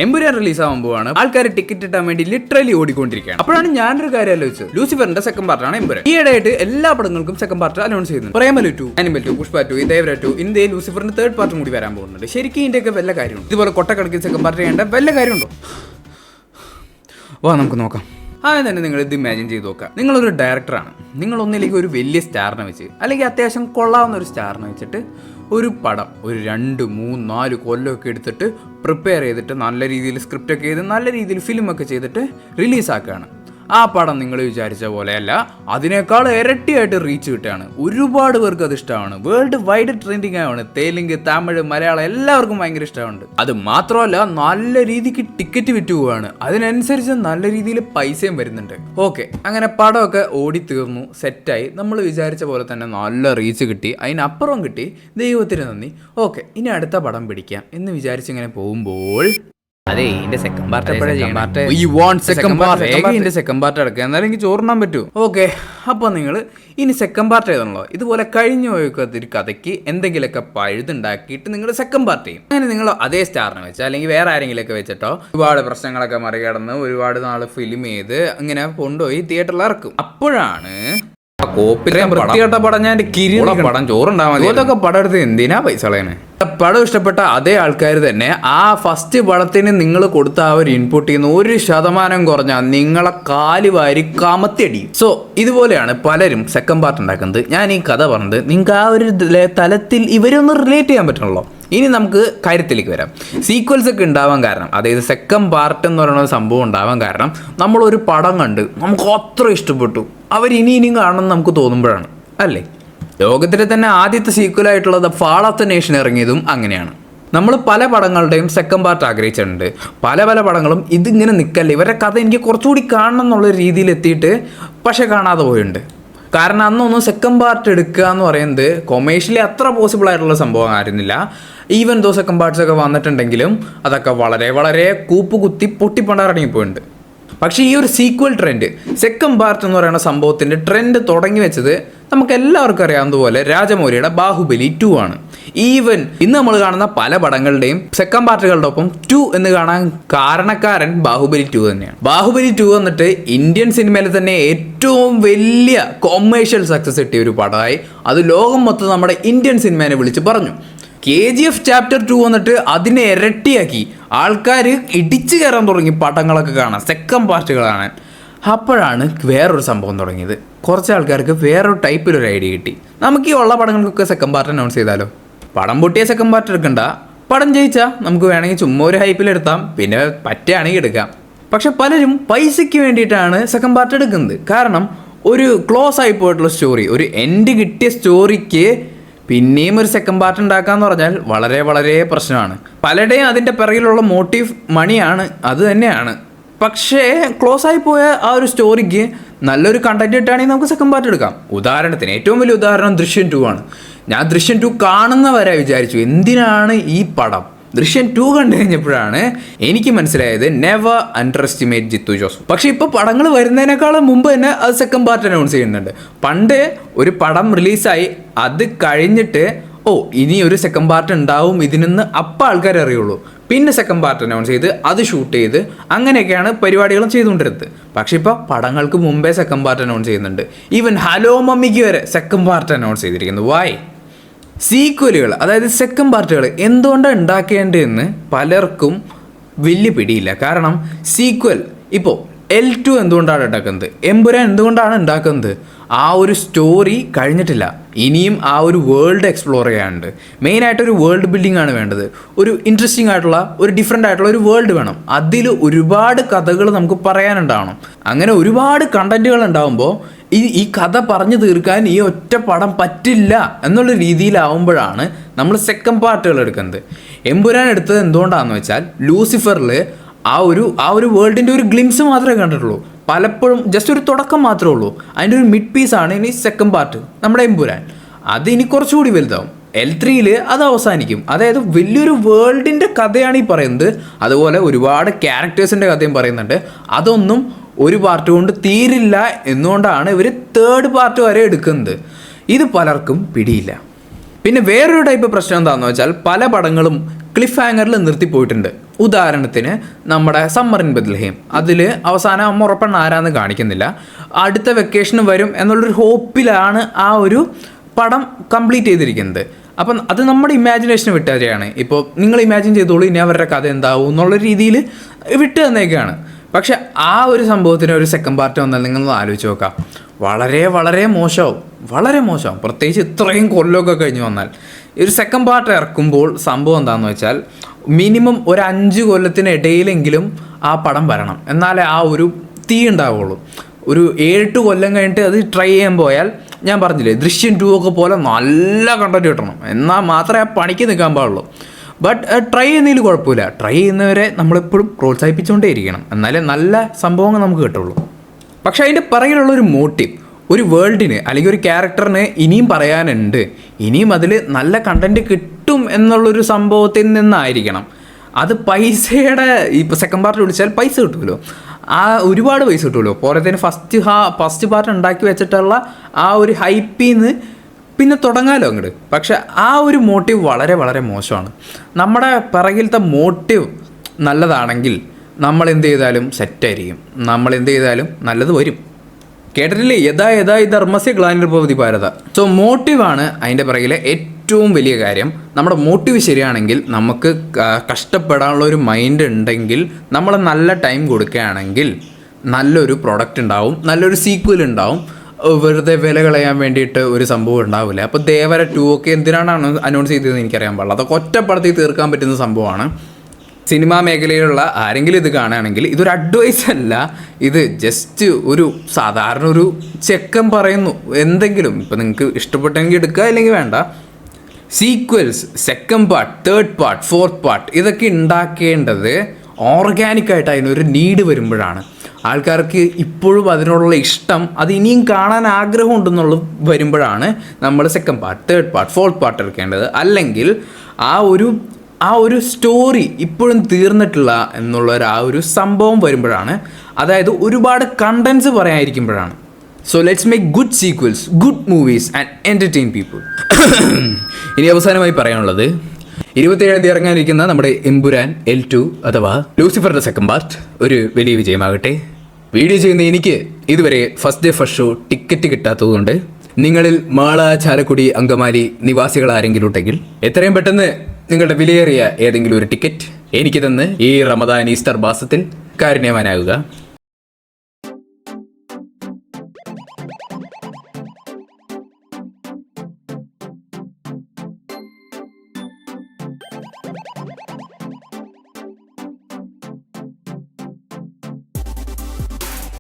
Empuraan release ആവാൻ പോവാണ്. ആൾക്കാർ ടിക്കറ്റ് കിട്ടാൻ വേണ്ടി ലിറ്ററലി ഓടിക്കൊണ്ടിരിക്കുകയാണ്. അപ്പോഴാണ് ഞാനൊരു കാര്യം ആലോചിച്ചത്. ലൂസിഫറിന്റെ സെക്കൻഡ് പാർട്ടാണ് എമ്പുരാൻ. ഈയിടെയായിട്ട് എല്ലാ പടങ്ങൾക്കും സെക്കൻഡ് പാർട്ട് അനൗൺസ് ചെയ്യുന്നുണ്ട്. പ്രേമലു 2, ആനിമൽ 2, പുഷ്പ 2, ദേവര 2, ഇന്ത്യയിൽ ലൂസിഫറിന്റെ തേർഡ് പാർട്ടും കൂടി വരാൻ പോകുന്നുണ്ട്. ശരിക്കും ഇതിന്റെയൊക്കെ വല്ല കാര്യമുണ്ട്? ഇതുപോലെ കൊട്ടക്കണക്കിന് സെക്കൻഡ് പാർട്ട് ചെയ്യേണ്ട വല്ല കാര്യമുണ്ടോ? നമുക്ക് നോക്കാം. ആദ്യം തന്നെ നിങ്ങൾ ഇത് ഇമാജിൻ ചെയ്ത് നോക്കുക. നിങ്ങളൊരു ഡയറക്ടറാണ്. നിങ്ങൾ ഒന്നിലേക്ക് ഒരു വലിയ സ്റ്റാറിനെ വെച്ച്, അല്ലെങ്കിൽ അത്യാവശ്യം കൊള്ളാവുന്ന ഒരു സ്റ്റാറിനെ വെച്ചിട്ട് ഒരു പടം ഒരു 2, 3, 4 കൊല്ലമൊക്കെ എടുത്തിട്ട് പ്രിപ്പയർ ചെയ്തിട്ട് നല്ല രീതിയിൽ സ്ക്രിപ്റ്റൊക്കെ ചെയ്ത് നല്ല രീതിയിൽ ഫിലിമൊക്കെ ചെയ്തിട്ട് റിലീസാക്കുകയാണ്. ആ പടം നിങ്ങൾ വിചാരിച്ച പോലെയല്ല, അതിനേക്കാൾ ഇരട്ടിയായിട്ട് റീച്ച് കിട്ടുകയാണ്. ഒരുപാട് പേർക്ക് അത് ഇഷ്ടമാണ്. വേൾഡ് വൈഡ് ട്രെൻഡിങ് ആണ്. തെലുങ്ക്, തമിഴ്, മലയാളം എല്ലാവർക്കും ഭയങ്കര ഇഷ്ടമുണ്ട്. അത് മാത്രമല്ല നല്ല രീതിക്ക് ടിക്കറ്റ് വിറ്റ് പോവുകയാണ്. അതിനനുസരിച്ച് നല്ല രീതിയിൽ പൈസയും വരുന്നുണ്ട്. ഓക്കെ, അങ്ങനെ പടമൊക്കെ ഓടിത്തീർന്നു, സെറ്റായി. നമ്മൾ വിചാരിച്ച പോലെ തന്നെ നല്ല റീച്ച് കിട്ടി, അതിനപ്പുറം കിട്ടി. ദൈവത്തിന് നന്ദി. ഓക്കെ, ഇനി അടുത്ത പടം പിടിക്കാം എന്ന് വിചാരിച്ചിങ്ങനെ പോകുമ്പോൾ അതെ ഇതിന്റെ സെക്കൻഡ് പാർട്ട് അടക്കുക, എന്നാലും എനിക്ക് ചോറിനാൻ പറ്റൂ. ഓക്കെ, അപ്പോൾ നിങ്ങൾ ഇനി സെക്കൻഡ് പാർട്ട് എഴുതണല്ലോ. ഇതുപോലെ കഴിഞ്ഞു പോയൊരു കഥയ്ക്ക് എന്തെങ്കിലുമൊക്കെ പഴുതുണ്ടാക്കിയിട്ട് നിങ്ങൾ സെക്കൻഡ് പാർട്ട് ചെയ്യും. അങ്ങനെ നിങ്ങൾ അതേ സ്റ്റാറിനെ വെച്ച് അല്ലെങ്കിൽ വേറെ ആരെങ്കിലുമൊക്കെ വെച്ചിട്ടോ ഒരുപാട് പ്രശ്നങ്ങളൊക്കെ മറികടന്ന് ഒരുപാട് നാൾ ഫിലിം ചെയ്ത് അങ്ങനെ കൊണ്ടുപോയി തിയേറ്ററിൽ ഇറക്കും. അപ്പോഴാണ് പടം ഞാൻ പടം ചോറുണ്ടാവാൻ ഇതൊക്കെ പടം എടുത്ത് എന്തിനാ പൈസ കളയണേ? പടം ഇഷ്ടപ്പെട്ട അതേ ആൾക്കാർ തന്നെ ആ ഫസ്റ്റ് പടത്തിന് നിങ്ങൾ കൊടുത്ത ആ ഒരു ഇൻപുട്ടിൽ നിന്ന് 1% കുറഞ്ഞാൽ നിങ്ങളെ കാല് വാരി കമത്തിയടിയും. സോ ഇതുപോലെയാണ് പലരും സെക്കൻഡ് പാർട്ട് ഉണ്ടാക്കുന്നത്. ഞാൻ ഈ കഥ പറഞ്ഞത് നിങ്ങൾക്ക് ആ ഒരു തലത്തിൽ ഇവരൊന്ന് റിലേറ്റ് ചെയ്യാൻ പറ്റണല്ലോ. ഇനി നമുക്ക് കാര്യത്തിലേക്ക് വരാം. സീക്വൽസ് ഒക്കെ ഉണ്ടാവാൻ കാരണം, അതായത് സെക്കൻഡ് പാർട്ട് എന്ന് പറയുന്ന സംഭവം ഉണ്ടാവാൻ കാരണം നമ്മളൊരു പടം കണ്ട് നമുക്ക് അത്ര ഇഷ്ടപ്പെട്ടു, ഇനിയും കാണണം നമുക്ക് തോന്നുമ്പോഴാണ് അല്ലേ? ലോകത്തിലെ തന്നെ ആദ്യത്തെ സീക്വലായിട്ടുള്ളത് ഫാൾ ഓഫ് ദ നേഷൻ ഇറങ്ങിയതും അങ്ങനെയാണ്. നമ്മൾ പല പടങ്ങളുടെയും സെക്കൻഡ് പാർട്ട് ആഗ്രഹിച്ചിട്ടുണ്ട്. പല പടങ്ങളും ഇതിങ്ങനെ നിൽക്കല്ലേ, ഇവരുടെ കഥ എനിക്ക് കുറച്ചുകൂടി കാണണം എന്നുള്ള രീതിയിൽ എത്തിയിട്ട് പക്ഷെ കാണാതെ പോയിട്ടുണ്ട്. കാരണം അന്നൊന്നും സെക്കൻഡ് പാർട്ട് എടുക്കുക എന്ന് പറയുന്നത് കൊമേഴ്ഷ്യലി അത്ര പോസിബിൾ ആയിട്ടുള്ള സംഭവം ആയിരുന്നില്ല. ഈവൻ ദോ സെക്കൻഡ് പാർട്സ് ഒക്കെ വന്നിട്ടുണ്ടെങ്കിലും അതൊക്കെ വളരെ കൂപ്പുകുത്തി പൊട്ടിപ്പണ്ടാറങ്ങിപ്പോയിട്ടുണ്ട്. പക്ഷേ ഈ ഒരു സീക്വൽ ട്രെൻഡ്, സെക്കൻഡ് പാർട്ട് എന്ന് പറയുന്ന സംഭവത്തിൻ്റെ ട്രെൻഡ് തുടങ്ങി വെച്ചത് നമുക്ക് എല്ലാവർക്കും അറിയാവുന്നതുപോലെ രാജമൗലിയുടെ ബാഹുബലി 2 ആണ്. ഈവൻ ഇന്ന് നമ്മൾ കാണുന്ന പല പടങ്ങളുടെയും സെക്കൻഡ് പാർട്ടുകളുടെ ഒപ്പം 2 എന്ന് കാണാൻ കാരണക്കാരൻ ബാഹുബലി 2 തന്നെയാണ്. ബാഹുബലി 2 വന്നിട്ട് ഇന്ത്യൻ സിനിമയിൽ തന്നെ ഏറ്റവും വലിയ കൊമേഴ്ഷ്യൽ സക്സസ് കിട്ടിയ ഒരു പടമായി അത് ലോകം മൊത്തം നമ്മുടെ ഇന്ത്യൻ സിനിമേനെ വിളിച്ച് പറഞ്ഞു. KGF ചാപ്റ്റർ 2 വന്നിട്ട് അതിനെ ഇരട്ടിയാക്കി. ആൾക്കാർ ഇടിച്ചു കയറാൻ തുടങ്ങി പടങ്ങളൊക്കെ കാണാൻ, സെക്കൻഡ് പാർട്ടുകൾ കാണാൻ. അപ്പോഴാണ് വേറൊരു സംഭവം തുടങ്ങിയത്. കുറച്ച് ആൾക്കാർക്ക് വേറൊരു ടൈപ്പിലൊരു ഐഡിയ കിട്ടി. നമുക്ക് ഈ ഉള്ള പടങ്ങൾക്കൊക്കെ സെക്കൻഡ് പാർട്ട് അനൗൺസ് ചെയ്താലോ? പടം പൊട്ടിയ സെക്കൻഡ് പാർട്ട് എടുക്കണ്ട, പടം ജയിച്ചാൽ നമുക്ക് വേണമെങ്കിൽ ചുമ്മാ ഒരു ഹൈപ്പിലെടുത്താം, പിന്നെ പറ്റുകയാണെങ്കിൽ എടുക്കാം. പക്ഷെ പലരും പൈസയ്ക്ക് വേണ്ടിയിട്ടാണ് സെക്കൻഡ് പാർട്ട് എടുക്കുന്നത്. കാരണം ഒരു ക്ലോസ് ആയി പോയിട്ടുള്ള സ്റ്റോറി, ഒരു എൻഡ് കിട്ടിയ സ്റ്റോറിക്ക് പിന്നെയും ഒരു സെക്കൻഡ് പാർട്ട് ഉണ്ടാക്കാന്ന് പറഞ്ഞാൽ വളരെ പ്രശ്നമാണ്. പലരുടെയും അതിൻ്റെ പിറകിലുള്ള മോട്ടീവ് മണിയാണ്, അത് തന്നെയാണ്. പക്ഷേ ക്ലോസ് ആയി പോയ ആ ഒരു സ്റ്റോറിക്ക് നല്ലൊരു കണ്ടന്റ് ഇട്ടാണെങ്കിൽ നമുക്ക് സെക്കൻഡ് പാർട്ട് എടുക്കാം. ഉദാഹരണത്തിന് ഏറ്റവും വലിയ ഉദാഹരണം ദൃശ്യം 2 ആണ്. ഞാൻ ദൃശ്യം 2 കാണുന്നവരെ വിചാരിച്ചു എന്തിനാണ് ഈ പടം. ദൃശ്യം 2 കണ്ടു കഴിഞ്ഞപ്പോഴാണ് എനിക്ക് മനസ്സിലായത് never underestimate Jeethu Joseph. പക്ഷെ ഇപ്പോൾ പടങ്ങൾ വരുന്നതിനേക്കാളും മുമ്പ് തന്നെ അത് സെക്കൻഡ് പാർട്ട് അനൗൺസ് ചെയ്യുന്നുണ്ട്. പണ്ട് ഒരു പടം റിലീസായി അത് കഴിഞ്ഞിട്ട് ഇനി ഒരു സെക്കൻഡ് പാർട്ട് ഉണ്ടാവും ഇതിനെന്ന് അപ്പം ആൾക്കാർ അറിയുള്ളൂ. പിന്നെ സെക്കൻഡ് പാർട്ട് അനൗൺസ് ചെയ്ത് അത് ഷൂട്ട് ചെയ്ത് അങ്ങനെയൊക്കെയാണ് പരിപാടികളും ചെയ്തുകൊണ്ടിരുന്നത്. പക്ഷെ ഇപ്പോൾ പടങ്ങൾക്ക് മുമ്പേ സെക്കൻഡ് പാർട്ട് അനൗൺസ് ചെയ്യുന്നുണ്ട്. ഈവൻ ഹലോ മമ്മിക്ക് വരെ സെക്കൻഡ് പാർട്ട് അനൗൺസ് ചെയ്തിരിക്കുന്നു. വൈ? സീക്വലുകൾ, അതായത് സെക്കൻഡ് പാർട്ടുകൾ എന്തുകൊണ്ടാണ് ഉണ്ടാക്കേണ്ടതെന്ന് പലർക്കും വലിയ പിടിയില്ല. കാരണം സീക്വൽ ഇപ്പോൾ L2 എന്തുകൊണ്ടാണ് ഉണ്ടാക്കുന്നത്, എമ്പുരാൻ എന്തുകൊണ്ടാണ് ഉണ്ടാക്കുന്നത്? ആ ഒരു സ്റ്റോറി കഴിഞ്ഞിട്ടില്ല, ഇനിയും ആ ഒരു വേൾഡ് എക്സ്പ്ലോർ ചെയ്യാനുണ്ട്. മെയിനായിട്ടൊരു വേൾഡ് ബിൽഡിംഗ് ആണ് വേണ്ടത്. ഒരു ഇൻട്രസ്റ്റിംഗ് ആയിട്ടുള്ള, ഒരു ഡിഫറെൻ്റ് ആയിട്ടുള്ള ഒരു വേൾഡ് വേണം. അതിൽ ഒരുപാട് കഥകൾ നമുക്ക് പറയാനുണ്ടാവണം. അങ്ങനെ ഒരുപാട് കണ്ടന്റുകൾ ഉണ്ടാകുമ്പോൾ ഈ കഥ പറഞ്ഞു തീർക്കാൻ ഈ ഒറ്റ പടം പറ്റില്ല എന്നുള്ള രീതിയിലാവുമ്പോഴാണ് നമ്മൾ സെക്കൻഡ് പാർട്ടുകൾ എടുക്കുന്നത്. എമ്പുരാൻ എടുത്തത് എന്തുകൊണ്ടാണെന്ന് വെച്ചാൽ ലൂസിഫറിൽ ആ ഒരു വേൾഡിൻ്റെ ഒരു ഗ്ലിംസ് മാത്രമേ കണ്ടിട്ടുള്ളൂ. പലപ്പോഴും ജസ്റ്റ് ഒരു തുടക്കം മാത്രമേ ഉള്ളൂ. അതിൻ്റെ ഒരു മിഡ് പീസാണ് ഇനി സെക്കൻഡ് പാർട്ട് നമ്മുടെ എമ്പുരാൻ. അത് ഇനി കുറച്ചുകൂടി വലുതാവും. L3 അത് അവസാനിക്കും. അതായത് വലിയൊരു വേൾഡിൻ്റെ കഥയാണ് ഈ പറയുന്നത്. അതുപോലെ ഒരുപാട് ക്യാരക്ടേഴ്സിൻ്റെ കഥയും പറയുന്നുണ്ട്. അതൊന്നും ഒരു പാർട്ട് കൊണ്ട് തീരില്ല എന്നുകൊണ്ടാണ് ഇവർ തേർഡ് പാർട്ട് വരെ എടുക്കുന്നത്. ഇത് പലർക്കും പിടിയില്ല. പിന്നെ വേറൊരു ടൈപ്പ് പ്രശ്നം എന്താണെന്ന് വെച്ചാൽ പല പടങ്ങളും ക്ലിഫ് ഹാങ്ങറിൽ നിർത്തിപ്പോയിട്ടുണ്ട്. ഉദാഹരണത്തിന് നമ്മുടെ സമ്മർ ഇൻ ബത്ലഹേം, അതിൽ അവസാനം അമ്മ ഉറപ്പെണ്ണ ആരാന്ന് കാണിക്കുന്നില്ല, അടുത്ത വെക്കേഷന് വരും എന്നുള്ളൊരു ഹോപ്പിലാണ് ആ ഒരു പടം കംപ്ലീറ്റ് ചെയ്തിരിക്കുന്നത്. അപ്പം അത് നമ്മുടെ ഇമാജിനേഷന് വിട്ടുതരികയാണ്. ഇപ്പോൾ നിങ്ങൾ ഇമാജിൻ ചെയ്തോളൂ ഇനി അവരുടെ കഥ എന്താവും എന്നുള്ള രീതിയിൽ വിട്ട് തന്നേക്കാണ്. പക്ഷെ ആ ഒരു സംഭവത്തിന് ഒരു സെക്കൻഡ് പാർട്ട് വന്നാൽ നിങ്ങളൊന്ന് ആലോചിച്ച് നോക്കാം, വളരെ വളരെ മോശമാവും, വളരെ മോശമാവും. പ്രത്യേകിച്ച് ഇത്രയും കൊല്ലമൊക്കെ കഴിഞ്ഞ് വന്നാൽ ഒരു സെക്കൻഡ് പാർട്ട് ഇറക്കുമ്പോൾ സംഭവം എന്താണെന്ന് വെച്ചാൽ മിനിമം ഒരു 5 കൊല്ലത്തിനിടയിലെങ്കിലും ആ പടം വരണം, എന്നാലേ ആ ഒരു തീ ഉണ്ടാവുള്ളൂ. ഒരു 7-8 കൊല്ലം കഴിഞ്ഞിട്ട് അത് ട്രൈ ചെയ്യാൻ പോയാൽ ഞാൻ പറഞ്ഞില്ലേ ദൃശ്യം 2 ഒക്കെ പോലെ നല്ല കണ്ടന്റ് കിട്ടണം, എന്നാൽ മാത്രമേ ആ പണിക്ക് നിൽക്കാൻ പാടുള്ളൂ. ബട്ട് ട്രൈ ചെയ്യുന്നതിൽ കുഴപ്പമില്ല, ട്രൈ ചെയ്യുന്നവരെ നമ്മളെപ്പോഴും പ്രോത്സാഹിപ്പിച്ചുകൊണ്ടേ ഇരിക്കണം, എന്നാലേ നല്ല സംഭവങ്ങൾ നമുക്ക് കിട്ടുള്ളൂ. പക്ഷേ അതിൻ്റെ പിറകിലുള്ളൊരു മോട്ടീവ്, ഒരു വേൾഡിന് അല്ലെങ്കിൽ ഒരു ക്യാരക്ടറിന് ഇനിയും പറയാനുണ്ട്, ഇനിയും അതിൽ നല്ല കണ്ടന്റ് കിട്ടും എന്നുള്ളൊരു സംഭവത്തിൽ നിന്നായിരിക്കണം. അത് പൈസയുടെ ഇപ്പോൾ സെക്കൻഡ് പാർട്ട് വിളിച്ചാൽ പൈസ കിട്ടുമല്ലോ, ആ ഒരുപാട് പൈസ കിട്ടുമല്ലോ. പോലത്തേന് ഫസ്റ്റ് പാർട്ട് ഉണ്ടാക്കി വെച്ചിട്ടുള്ള ആ ഒരു ഹൈപ്പിൽ നിന്ന് പിന്നെ തുടങ്ങാമല്ലോ അങ്ങോട്ട്. പക്ഷെ ആ ഒരു മോട്ടീവ് വളരെ വളരെ മോശമാണ്. നമ്മുടെ പിറകിലത്തെ മോട്ടീവ് നല്ലതാണെങ്കിൽ നമ്മൾ എന്ത് ചെയ്താലും സെറ്റായിരിക്കും, നമ്മൾ എന്ത് ചെയ്താലും നല്ലത് വരും. കേട്ടിട്ടില്ലേ, യഥാ യഥാ ഈ ധർമ്മസ്യ ഗ്ലാനിർഭവതി ഭാരത. സോ മോട്ടീവാണ് അതിൻ്റെ പിറകിലെ ഏറ്റവും വലിയ കാര്യം. നമ്മുടെ മോട്ടീവ് ശരിയാണെങ്കിൽ, നമുക്ക് കഷ്ടപ്പെടാനുള്ള ഒരു മൈൻഡ് ഉണ്ടെങ്കിൽ, നമ്മൾ നല്ല ടൈം കൊടുക്കുകയാണെങ്കിൽ നല്ലൊരു പ്രൊഡക്റ്റ് ഉണ്ടാവും, നല്ലൊരു സീക്വൽ ഉണ്ടാവും. വെറുതെ വില കളയാൻ വേണ്ടിയിട്ട് ഒരു സംഭവം ഉണ്ടാവില്ല. അപ്പോൾ ദേവര 2 ഒക്കെ എന്തിനാണ് അനൗൺസ് ചെയ്തതെന്ന് എനിക്കറിയാൻ പാടില്ല. അതൊക്കെ ഒറ്റപ്പെടുത്തി തീർക്കാൻ പറ്റുന്ന സംഭവമാണ്. സിനിമാ മേഖലയിലുള്ള ആരെങ്കിലും ഇത് കാണുകയാണെങ്കിൽ ഇതൊരു അഡ്വൈസ് അല്ല, ഇത് ജസ്റ്റ് ഒരു സാധാരണ ഒരു ചെക്കൻ പറയുന്നു. എന്തെങ്കിലും ഇപ്പം നിങ്ങൾക്ക് ഇഷ്ടപ്പെട്ടെങ്കിൽ എടുക്കുക, അല്ലെങ്കിൽ വേണ്ട. Sequels, second part, third part, fourth part ഇതൊക്കെ ഉണ്ടാക്കേണ്ടത് ഓർഗാനിക്കായിട്ട് അതിനൊരു നീഡ് വരുമ്പോഴാണ്. ആൾക്കാർക്ക് ഇപ്പോഴും അതിനോടുള്ള ഇഷ്ടം, അത് ഇനിയും കാണാൻ ആഗ്രഹം ഉണ്ടെന്നുള്ളത് വരുമ്പോഴാണ് നമ്മൾ second part, third part, fourth part എടുക്കേണ്ടത്. അല്ലെങ്കിൽ ആ ഒരു സ്റ്റോറി ഇപ്പോഴും തീർന്നിട്ടില്ല എന്നുള്ളൊരു ആ ഒരു സംഭവം വരുമ്പോഴാണ്, അതായത് ഒരുപാട് കണ്ടൻസ് പറയാനിരിക്കുമ്പോഴാണ്. So let's make good sequels, good movies and entertain people. ഇനി അവസാനമായി പറയാനുള്ളത്, 27-ാം തീയതി ഇറങ്ങാനിരിക്കുന്ന നമ്മുടെ എമ്പുരാൻ L2 അഥവാ ലൂസിഫറിൻ്റെ സെക്കൻഡ് പാർട്ട് ഒരു വലിയ വിജയമാകട്ടെ. വീഡിയോ ചെയ്യുന്ന എനിക്ക് ഇതുവരെ first day first show ticket കിട്ടാത്തതുകൊണ്ട് നിങ്ങളിൽ മാള, ചാലക്കുടി, അങ്കമാലി നിവാസികൾ ആരെങ്കിലും ഉണ്ടെങ്കിൽ എത്രയും പെട്ടെന്ന് നിങ്ങളുടെ വിലയേറിയ ഏതെങ്കിലും ഒരു ടിക്കറ്റ് എനിക്ക് തന്ന് ഈ റമദാൻ ഈസ്റ്റർ മാസത്തിൽ കാരുണ്യവാനാകുക.